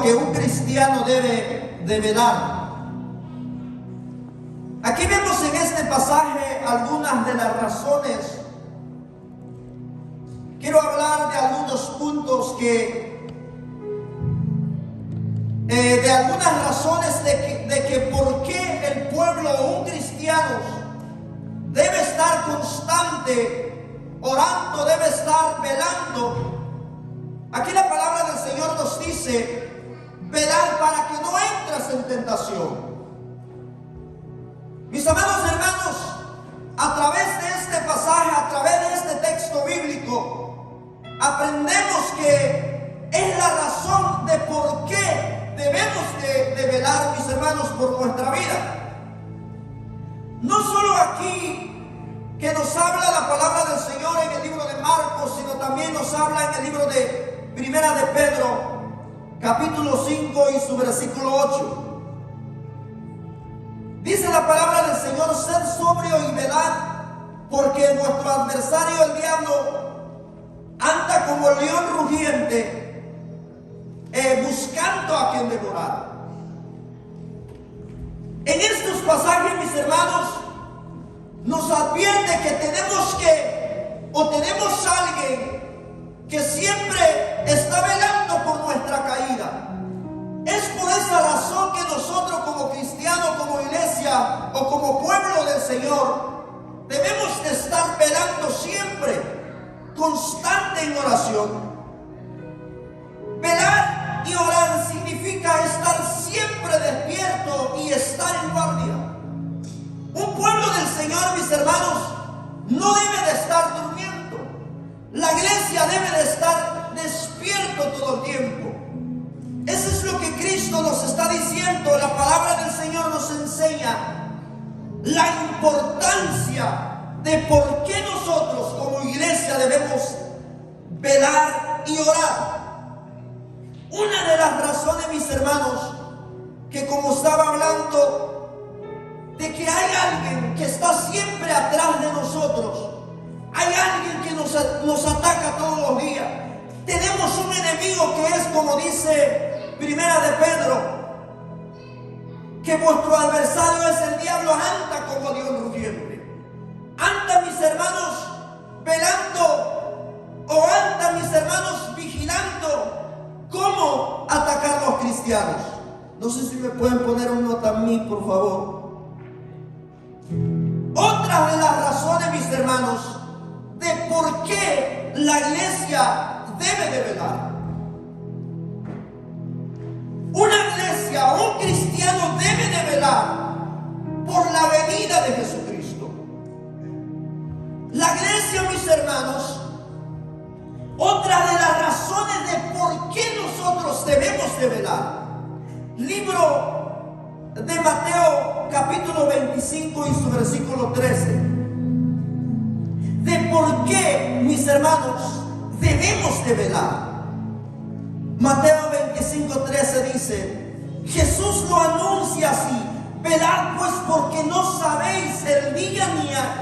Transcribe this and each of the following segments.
lo que un cristiano debe de velar. Aquí vemos en este pasaje algunas de las razones. Quiero hablar de algunos puntos de algunas razones de que por qué el pueblo o un cristiano debe estar constante, orando, debe estar velando. Aquí la palabra del Señor nos dice, velar para que no entres en tentación. Mis amados hermanos, a través de este pasaje, a través de este texto bíblico, aprendemos que es la razón de por qué debemos de velar, mis hermanos, por nuestra vida. No solo aquí que nos habla la palabra del Señor en el libro de Marcos, sino también nos habla en el libro de Primera de Pedro, capítulo 5 y su versículo 8. Dice la palabra del Señor: sed sobrio y velad, porque vuestro adversario el diablo anda como el león rugiente, buscando a quien devorar. En estos pasajes, mis hermanos, nos advierte que tenemos alguien que siempre está velando por nuestra caída. Es por esa razón que nosotros como cristianos, como iglesia o como pueblo del Señor, debemos de estar velando siempre, constante en oración. Velar y orar significa estar siempre despierto y estar en guardia. Un pueblo del Señor, mis hermanos, no debe de estar durmiendo. La iglesia debe de estar despierto todo el tiempo. Eso es lo que Cristo nos está diciendo. La palabra del Señor nos enseña la importancia de por qué nosotros como iglesia debemos velar y orar. Una de las razones, mis hermanos, que como estaba hablando, de que hay alguien que está siempre atrás de nosotros, hay alguien que nos ataca todos los días. Tenemos un enemigo que es, como dice Primera de Pedro, que vuestro adversario es el diablo, anda como león rugiente. Anda, mis hermanos, velando, o anda, mis hermanos, vigilando cómo atacar a los cristianos. No sé si me pueden poner una nota a mí, por favor. Otra de las razones, mis hermanos, de por qué la iglesia debe de velar. Una iglesia, un cristiano debe de velar por la venida de Jesucristo. La iglesia, mis hermanos, otra de las razones de por qué nosotros debemos de velar. Libro de Mateo, capítulo 25 y su versículo 13. De por qué, mis hermanos, debemos de velar. Mateo 25:13 dice: Jesús lo anuncia así: velad pues, porque no sabéis el día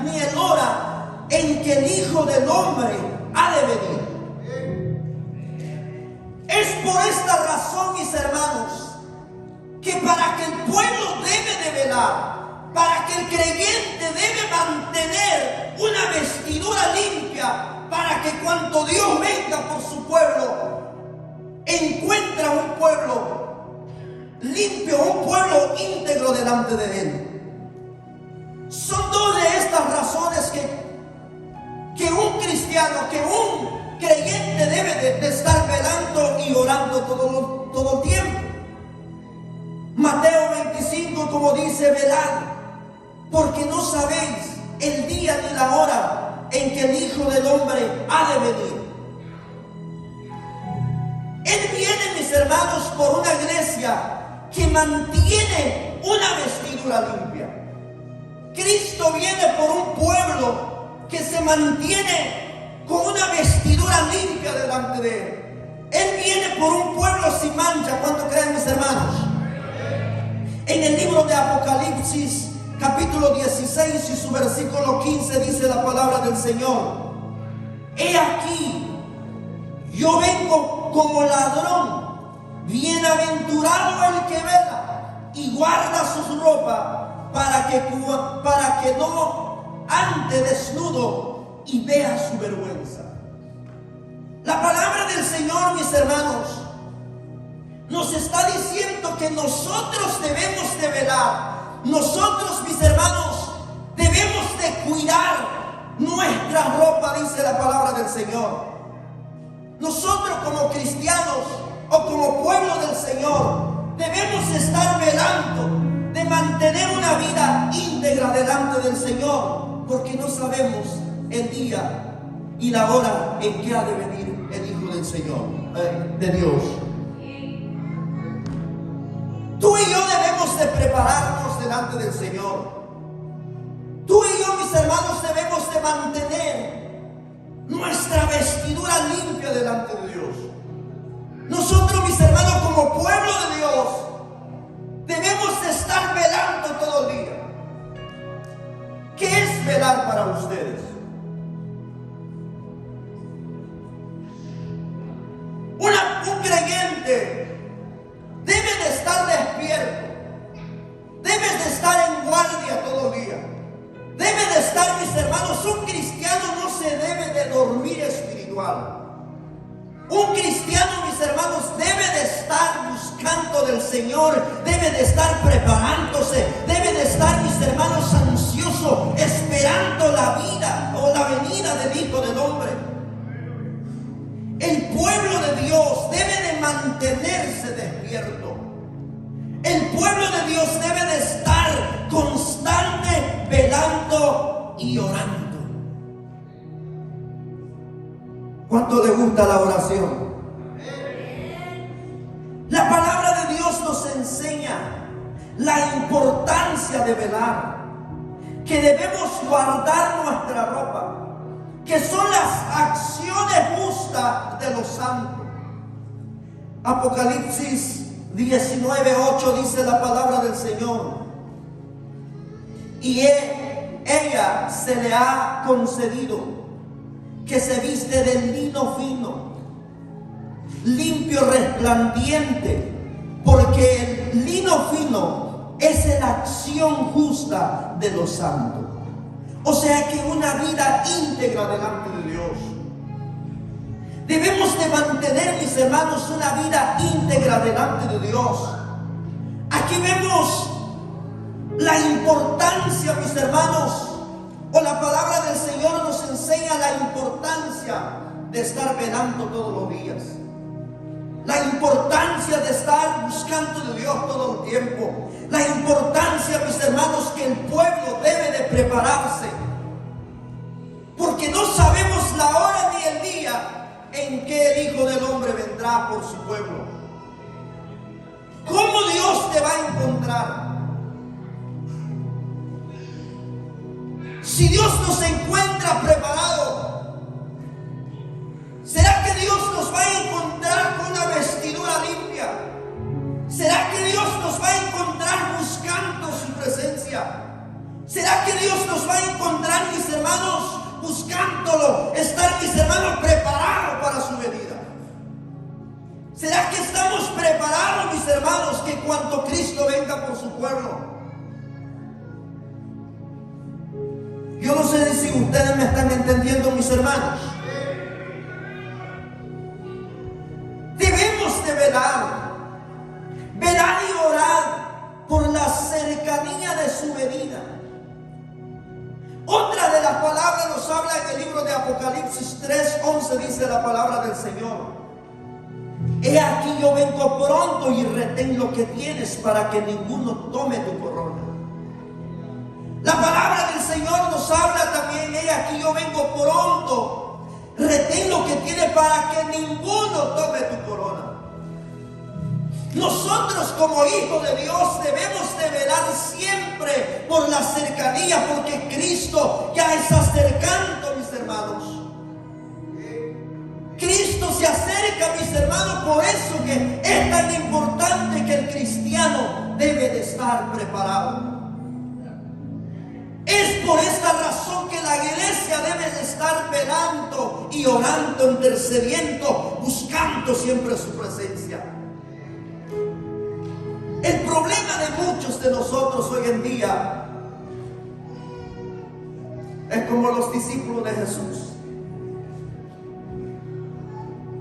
ni el hora en que el Hijo del Hombre ha de venir. Es por esta razón, mis hermanos, que para que el pueblo debe de velar, para que el creyente debe mantener una vestidura limpia, para que cuando Dios venga por su pueblo, encuentra un pueblo limpio, un pueblo íntegro delante de Él. Son dos de estas razones que un cristiano, que un creyente debe de estar velando y orando todo el tiempo. Mateo 25, como dice: velad, porque no sabéis el día ni la hora en que el Hijo del Hombre ha de venir. Él viene, mis hermanos, por una iglesia que mantiene una vestidura limpia. Cristo viene por un pueblo que se mantiene con una vestidura limpia delante de Él. Él viene por un pueblo sin mancha. ¿Cuánto creen, mis hermanos? En el libro de Apocalipsis, capítulo 16 y su versículo 15, dice la palabra del Señor: He aquí, yo vengo como ladrón. Bienaventurado el que vela y guarda sus ropas para que no ande desnudo y vea su vergüenza. La palabra del Señor, mis hermanos, nos está diciendo que nosotros debemos de velar. Nosotros, mis hermanos, debemos de cuidar nuestra ropa, dice la palabra del Señor. Nosotros como cristianos o como pueblo del Señor debemos estar velando de mantener una vida íntegra delante del Señor, porque no sabemos el día y la hora en que ha de venir el Hijo del Señor, de Dios. Tú y yo debemos de prepararnos delante del Señor. Tú y yo, mis hermanos, debemos de mantener nuestra vestidura limpia delante de Dios. Nosotros, mis hermanos, como pueblo de Dios, debemos de estar velando todo el día. ¿Qué es velar para ustedes? Un creyente debe de estar despierto, debe de estar en guardia todo el día, debe de estar, mis hermanos. Un cristiano no se debe de dormir espiritual. Un cristiano, mis hermanos, debe de estar buscando del Señor, debe de estar preparándose, debe de estar, mis hermanos, ansioso, esperando la vida o la venida del Hijo del Hombre. El pueblo de Dios debe de mantenerse despierto. El pueblo de Dios debe de estar constante, velando y orando. ¿Cuánto le gusta la oración? La palabra de Dios nos enseña la importancia de velar, que debemos guardar nuestra ropa, que son las acciones justas de los santos. Apocalipsis 19:8 dice la palabra del Señor: y ella se le ha concedido que se viste de lino fino, limpio, resplandiente, porque el lino fino es la acción justa de los santos. O sea que una vida íntegra delante de Dios. Debemos de mantener, mis hermanos, una vida íntegra delante de Dios. Aquí vemos la importancia, mis hermanos, o la palabra del Señor nos enseña la importancia de estar velando todos los días. La importancia de estar buscando de Dios todo el tiempo. La importancia, mis hermanos, que el pueblo debe de prepararse. Porque no sabemos la hora ni el día en que el Hijo del Hombre vendrá por su pueblo. ¿Cómo Dios te va a encontrar? Si Dios nos encuentra preparado, ¿será que Dios nos va a encontrar con una vestidura limpia? ¿Será que Dios nos va a encontrar buscando su presencia? ¿Será que Dios nos va a encontrar, mis hermanos, buscándolo? Estar, mis hermanos, preparados para su venida. ¿Será que estamos preparados, mis hermanos, que cuando Cristo venga por su pueblo? Yo no sé si ustedes me están entendiendo, mis hermanos. Debemos de velar y orar por la cercanía de su venida. Otra de las palabras nos habla en el libro de Apocalipsis 3:11, dice la palabra del Señor: he aquí yo vengo pronto y retén lo que tienes para que ninguno tome tu corona. La palabra del Señor nos habla también: he aquí yo vengo pronto, retén lo que tienes para que ninguno tome tu corona. Nosotros como hijos de Dios debemos de velar siempre por la cercanía, porque Cristo ya está acercando, mis hermanos. Cristo se acerca, mis hermanos, por eso que es tan importante que el cristiano debe de estar preparado. Es por esta razón que la iglesia debe de estar velando y orando, intercediendo, buscando siempre su presencia. El problema de muchos de nosotros hoy en día es como los discípulos de Jesús.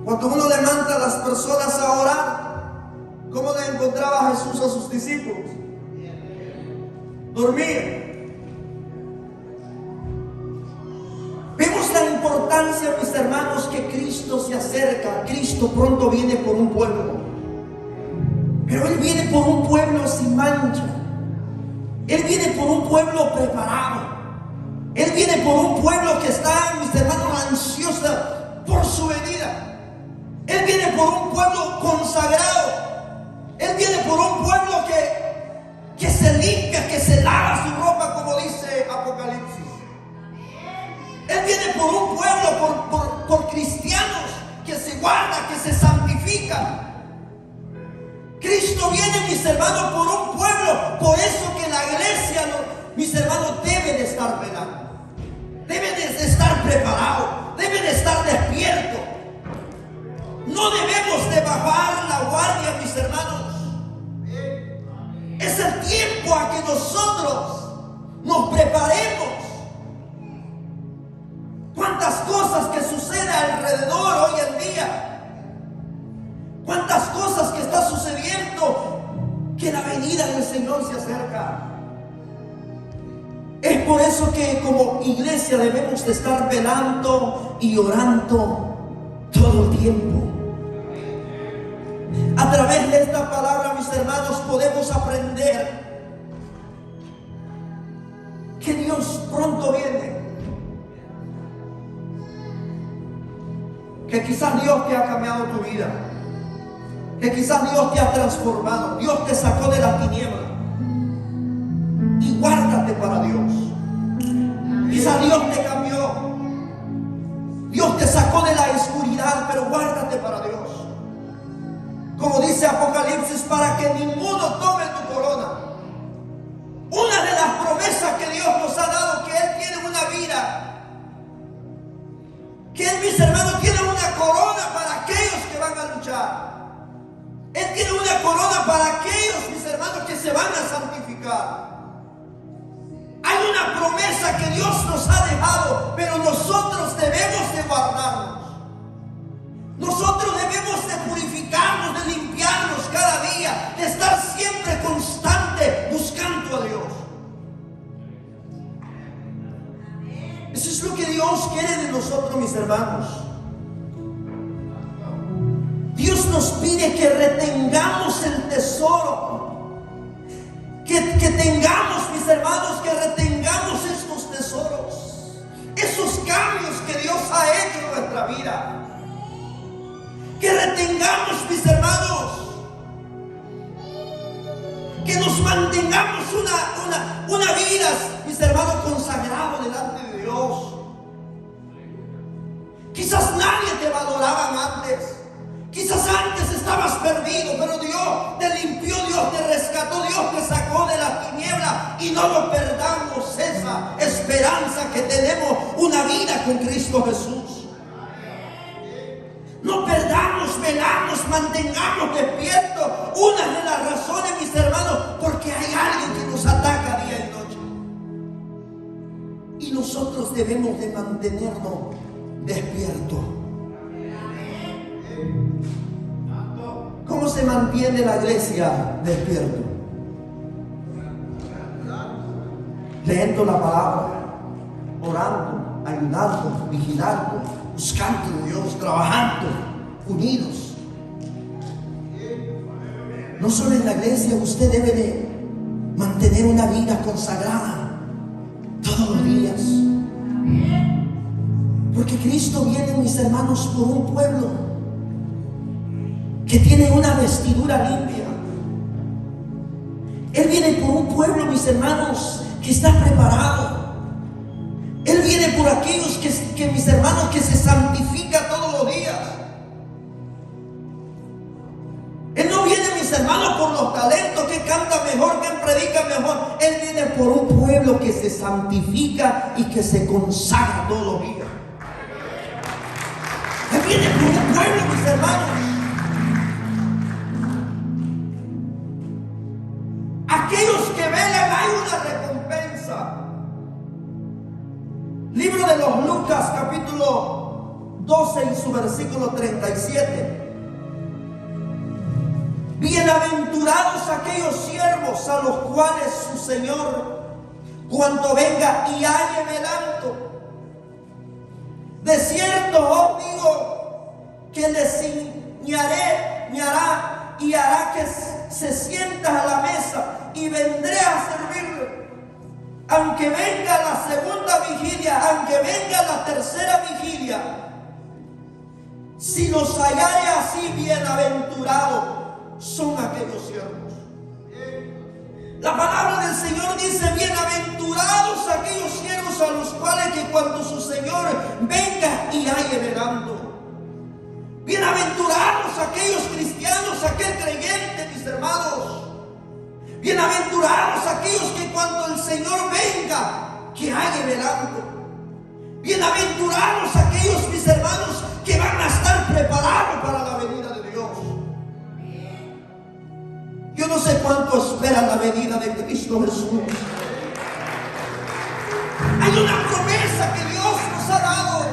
Cuando uno levanta a las personas a orar, ¿cómo le encontraba Jesús a sus discípulos? Dormían. Vemos la importancia, mis hermanos, que Cristo se acerca. Cristo pronto viene por un pueblo, pero Él viene por un pueblo sin mancha. Él viene por un pueblo preparado. Él viene por un pueblo que está, mis hermanos, ansiosa por su venida. Él viene por un pueblo consagrado. Él viene por un pueblo que se limpia, que se lava su ropa, como dice Apocalipsis. Él viene por un pueblo, por cristianos que se guardan, que se santifican. Cristo viene, mis hermanos, por un pueblo. Por eso que la iglesia, mis hermanos, debe de estar velando, debe de estar preparado, debe de estar despierto. No debemos de bajar la guardia, mis hermanos. Es el tiempo a que nosotros nos preparemos. Cuántas cosas que suceden alrededor hoy en día. Cuántas cosas que está sucediendo, que la venida del Señor se acerca. Es por eso que como iglesia debemos de estar velando y orando todo el tiempo. A través de esta palabra, mis hermanos, podemos aprender que Dios pronto viene. Que quizás Dios te ha cambiado tu vida. Que quizás Dios te ha transformado. Dios te sacó de la tiniebla. Y guárdate para Dios. Quizás Dios te cambió. Dios te sacó de la oscuridad, pero guárdate para Dios. Como dice Apocalipsis, para que ninguno tome tu corona. Una de las promesas que Dios nos ha dado, que Él tiene una vida, que Él, mis hermanos, tiene una corona para aquellos que van a luchar. Él tiene una corona para aquellos, mis hermanos, que se van a santificar. Hay una promesa que Dios nos ha dejado, pero nosotros debemos de guardarnos. Nosotros debemos de purificarnos, de limpiarnos cada día, de estar siempre constante buscando a Dios. Eso es lo que Dios quiere de nosotros, mis hermanos. Dios nos pide que retengamos el tesoro, que tengamos, mis hermanos, que retengamos estos tesoros, esos cambios que Dios ha hecho en nuestra vida. Que retengamos, mis hermanos, que nos mantengamos una vida, mis hermanos, consagrado delante de Dios. Quizás nadie te valoraba antes. Quizás antes estabas perdido, pero Dios te limpió, Dios te rescató, Dios te sacó de la tiniebla. Y no nos perdamos esa esperanza que tenemos, una vida con Cristo Jesús. No perdamos, velamos, mantengamos despiertos. Una de las razones, mis hermanos, porque hay alguien que nos ataca día y noche. Y nosotros debemos de mantenernos despiertos. ¿Cómo se mantiene la iglesia despierto? Leyendo la palabra, orando, ayudando, vigilando, buscando a Dios, trabajando, unidos. No solo en la iglesia, usted debe de mantener una vida consagrada todos los días. Porque Cristo viene, mis hermanos, por un pueblo que tiene una vestidura limpia. Él viene por un pueblo, mis hermanos, que está preparado. Él viene por aquellos que mis hermanos, que se santifica todos los días. Él no viene, mis hermanos, por los talentos, que canta mejor, que predica mejor. Él viene por un pueblo que se santifica y que se consagra todos los días. Él viene por un pueblo, mis hermanos, leemos Lucas capítulo 12 en su versículo 37. Bienaventurados aquellos siervos a los cuales su Señor, cuando venga y halle velando, de cierto os digo que les ñará y hará que se sienta a la mesa y vendré a servirle. Aunque venga la segunda vigilia, aunque venga la tercera vigilia, si los hallare así, bienaventurados son aquellos siervos. La palabra del Señor dice: bienaventurados aquellos siervos a los cuales que cuando su Señor venga y halle velando. Bienaventurados aquellos cristianos, aquel creyente, mis hermanos. Bienaventurados aquellos que cuando el Señor venga, que halle velando. Bienaventurados aquellos, mis hermanos, que van a estar preparados para la venida de Dios. Yo no sé cuánto esperan la venida de Cristo Jesús. Hay una promesa que Dios nos ha dado.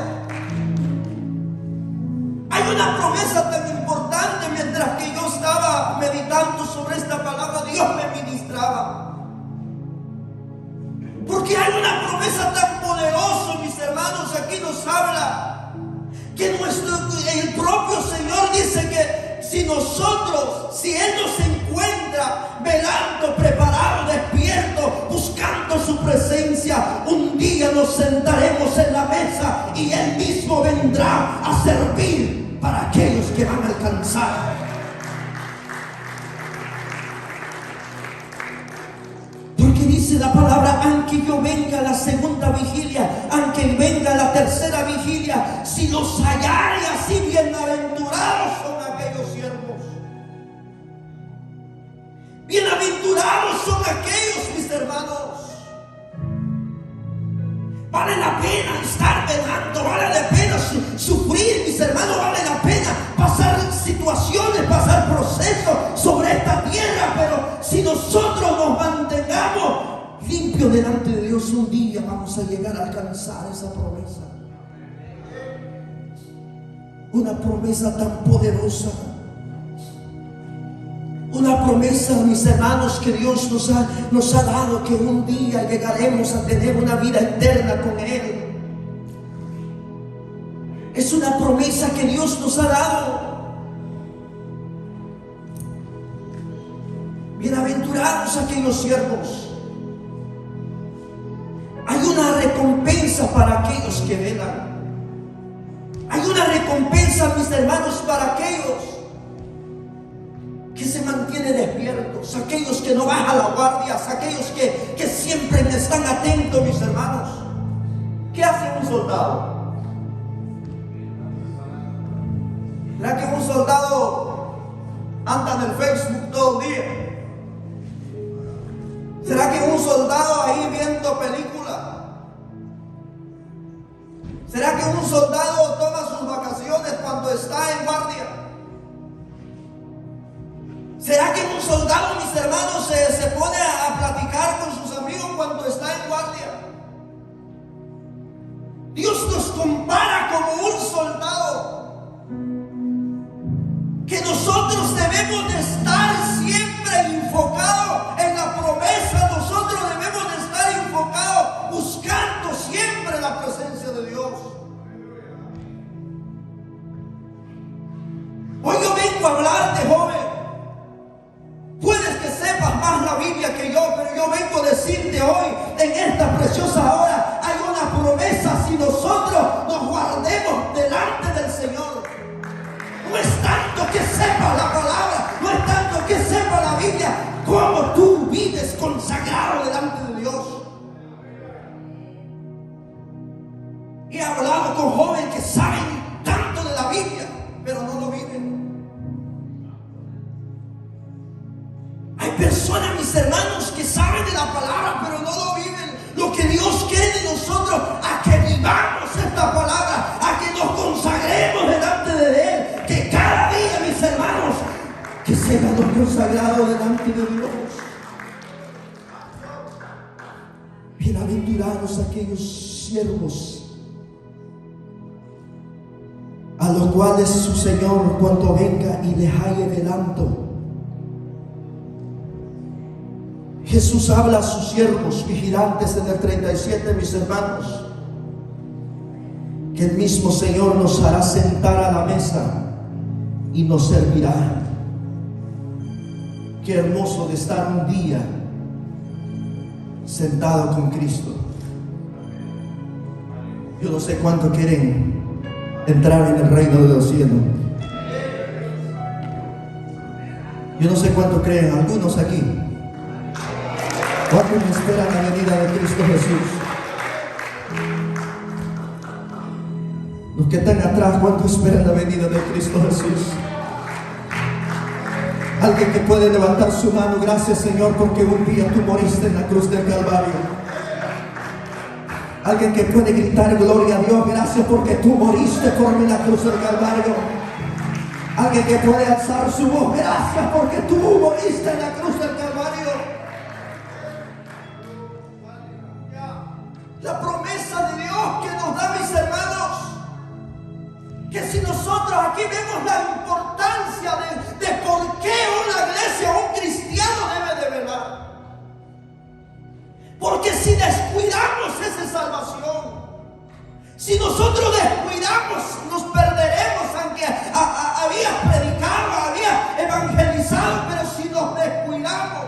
Hay una promesa tan importante. Mientras que yo estaba meditando sobre esta palabra, Dios me ministraba. Porque hay una promesa tan poderosa, mis hermanos. Aquí nos habla que el propio Señor dice que si Él nos encuentra velando, preparado, despierto, buscando su presencia, un día nos sentaremos en la mesa y Él mismo vendrá a servir para aquellos que van a alcanzar. Porque dice la palabra: aunque yo venga a la segunda vigilia, aunque venga a la tercera vigilia, si los hallare así, bienaventurados son aquellos siervos. Bienaventurados son aquellos, mis hermanos. Vale la pena estar velando, vale la pena sufrir, mis hermanos, vale la pena pasar situaciones, pasar procesos sobre esta tierra, pero si nosotros nos mantengamos limpios delante de Dios, un día vamos a llegar a alcanzar esa promesa. Una promesa tan poderosa. Una promesa, mis hermanos, que Dios nos ha dado, que un día llegaremos a tener una vida eterna con Él. Es una promesa que Dios nos ha dado. Bienaventurados aquellos siervos. Hay una recompensa para aquellos que velan. Hay una recompensa, mis hermanos, para aquellos que se mantienen despiertos, aquellos que no bajan la guardia, aquellos que siempre están atentos, mis hermanos. ¿Qué hace un soldado? ¿Será que un soldado anda en el Facebook todo el día? ¿Será que un soldado ahí viendo películas? ¿Será que un soldado toma sus vacaciones cuando está en guardia? ¿Será que un soldado, mis hermanos, se pone a platicar con sus amigos cuando está en guardia? Dios nos compara como un soldado, que nosotros debemos de estar siempre enfocados en la promesa. Nosotros debemos de estar enfocados buscando siempre la presencia de Dios. Hoy yo vengo a hablarte, joven. Puedes que sepas más la Biblia que yo, pero yo vengo a decirte hoy, en esta preciosa hora, hay una promesa si nosotros nos guardemos delante del Señor. No es tanto que sepas la palabra, no es tanto que sepas la Biblia, como tú vives consagrado delante de Dios. He hablado con jóvenes que saben tanto de la Biblia, pero no lo viven. Hay personas, mis hermanos, que saben de la palabra, pero no lo viven. Lo que Dios quiere de nosotros, a que vivamos esta palabra, a que nos consagremos delante de Él. Que cada día, mis hermanos, que seamos consagrados delante de Dios. Bienaventurados aquellos siervos a los cuales su Señor, cuando venga y les halle velando. Jesús habla a sus siervos vigilantes en el 37, mis hermanos, que el mismo Señor nos hará sentar a la mesa y nos servirá. Qué hermoso de estar un día sentado con Cristo. Yo no sé cuánto quieren entrar en el reino de los cielos. Yo no sé cuánto creen algunos aquí. ¿Cuántos esperan la venida de Cristo Jesús? Los que están atrás, ¿cuántos esperan la venida de Cristo Jesús? Alguien que puede levantar su mano. Gracias, Señor, porque un día tú moriste en la cruz del Calvario. Alguien que puede gritar gloria a Dios. Gracias porque tú moriste por mí en la cruz del Calvario. Alguien que puede alzar su voz. Gracias porque tú moriste en la cruz del Calvario. La promesa de Dios que nos da, mis hermanos, que si nosotros aquí vemos la importancia de por qué una iglesia, un cristiano debe de velar. Porque si descuidamos esa salvación, si nosotros descuidamos, nos perderemos. Aunque había predicado, había evangelizado, pero si nos descuidamos,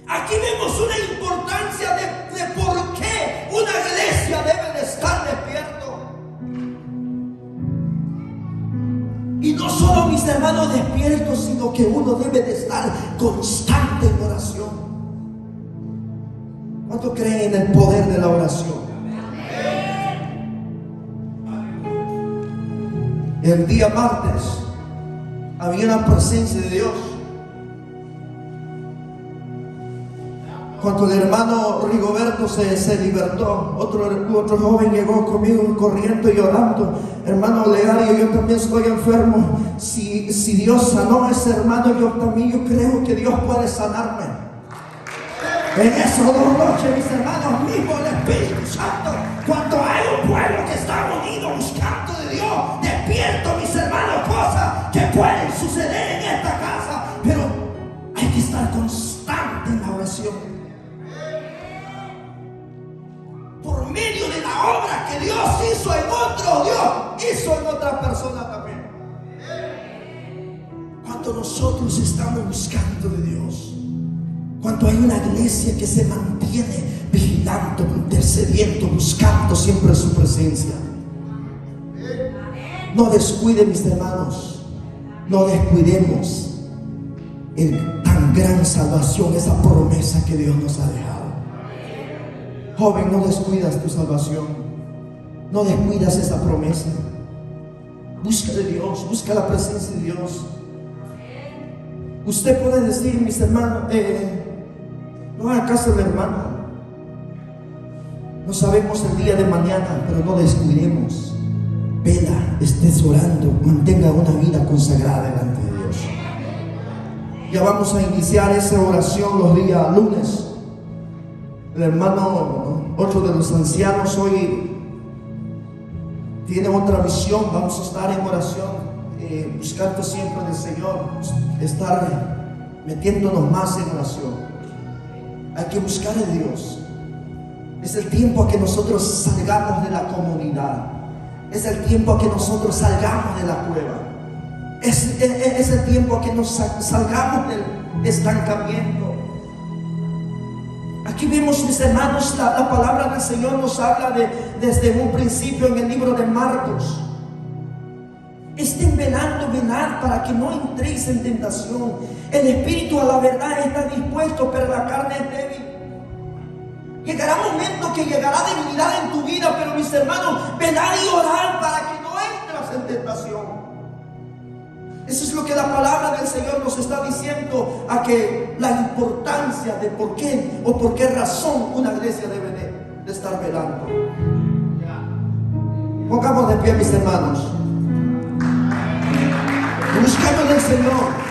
aquí vemos una importancia de por qué una iglesia debe de estar despierto. Y no solo, mis hermanos, despiertos, sino que uno debe de estar constante en oración. ¿Cuánto creen en el poder de la oración? El día martes había una presencia de Dios. Cuando el hermano Rigoberto se libertó, otro joven llegó conmigo corriendo y llorando. Hermano Leario, yo también estoy enfermo. Si Dios sanó a ese hermano, yo creo que Dios puede sanarme. En esas 2 noches, mis hermanos, mismo el Espíritu Santo, cuando hay un pueblo que está unido buscando de Dios, despierto, mis hermanos, cosas que pueden suceder en esta casa, pero hay que estar constante en la oración. Por medio de la obra que Dios hizo en otro, Dios hizo en otra persona también. Cuando nosotros estamos buscando de Dios, cuando hay una iglesia que se mantiene vigilando, intercediendo, buscando siempre su presencia, no descuiden, mis hermanos, no descuidemos el tan gran salvación, esa promesa que Dios nos ha dejado. Joven, no descuidas tu salvación, no descuidas esa promesa. Busca de Dios, busca la presencia de Dios. Usted puede decir, mis hermanos, no haga caso del hermano. No sabemos el día de mañana, pero no descuidemos. Vela, estés orando, mantenga una vida consagrada delante de Dios. Ya vamos a iniciar esa oración los días lunes. El hermano, otro de los ancianos, hoy tiene otra visión. Vamos a estar en oración, buscando siempre del Señor, estar metiéndonos más en oración. Hay que buscar a Dios. Es el tiempo a que nosotros salgamos de la comunidad. Es el tiempo a que nosotros salgamos de la cueva. Es el tiempo a que nos salgamos del estancamiento. Aquí vemos, mis hermanos, la palabra del Señor nos habla desde un principio en el libro de Marcos. Estén velando, velad para que no entréis en tentación. El espíritu a la verdad está dispuesto, pero la carne es débil. Llegará un momento que llegará debilidad en tu vida, pero, mis hermanos, velad y orad para que no entres en tentación. Eso es lo que la palabra del Señor nos está diciendo, a que la importancia de por qué o por qué razón una iglesia debe de estar velando. Pongamos de pie, mis hermanos. Buscando del Señor.